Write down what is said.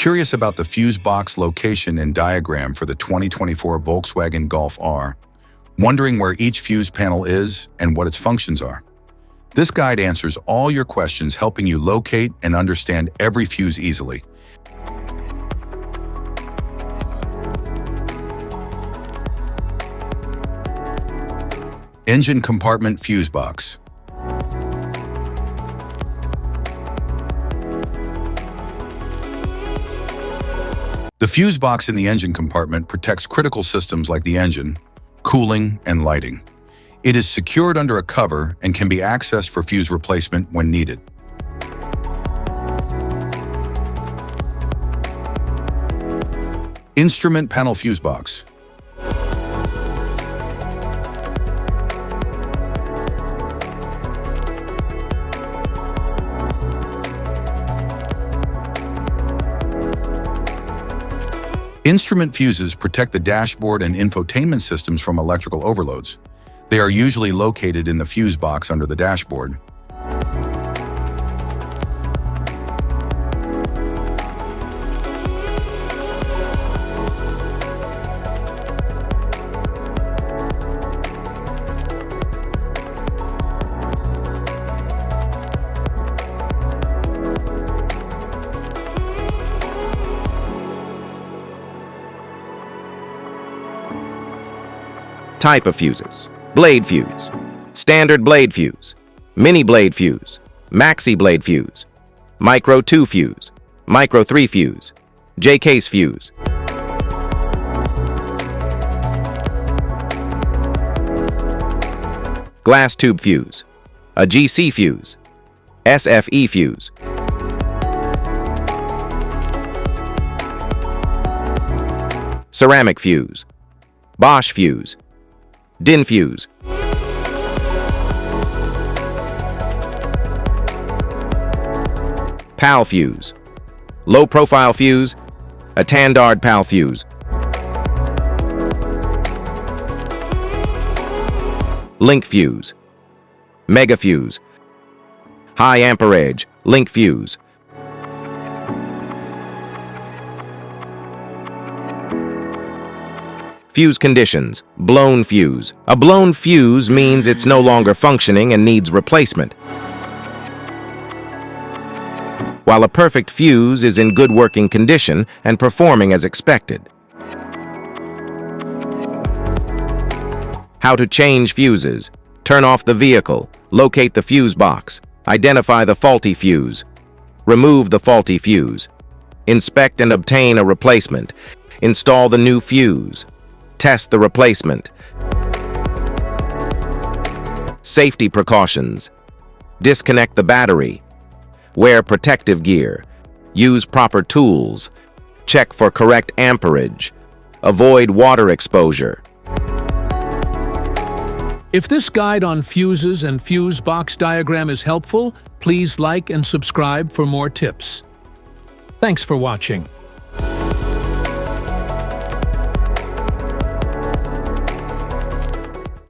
Curious about the fuse box location and diagram for the 2024 Volkswagen Golf R? Wondering where each fuse panel is and what its functions are? This guide answers all your questions, helping you locate and understand every fuse easily. Engine compartment fuse box. The fuse box in the engine compartment protects critical systems like the engine, cooling, and lighting. It is secured under a cover and can be accessed for fuse replacement when needed. Instrument panel fuse box. Instrument fuses protect the dashboard and infotainment systems from electrical overloads. They are usually located in the fuse box under the dashboard. Type of fuses: blade fuse, standard blade fuse, mini blade fuse, maxi blade fuse, micro 2 fuse, micro 3 fuse, J-case fuse. Glass tube fuse, a GC fuse, SFE fuse. Ceramic fuse, Bosch fuse, DIN fuse. PAL fuse, low profile fuse, a Tandard PAL fuse. Link fuse, mega fuse, high amperage, link fuse. Fuse conditions: blown fuse. A blown fuse means it's no longer functioning and needs replacement, while a perfect fuse is in good working condition and performing as expected. How to change fuses: turn off the vehicle, locate the fuse box, identify the faulty fuse, remove the faulty fuse, inspect and obtain a replacement, install the new fuse, test the replacement. Safety precautions: disconnect the battery, wear protective gear, use proper tools, check for correct amperage, avoid water exposure. If this guide on fuses and fuse box diagram is helpful, please like and subscribe for more tips. Thanks for watching.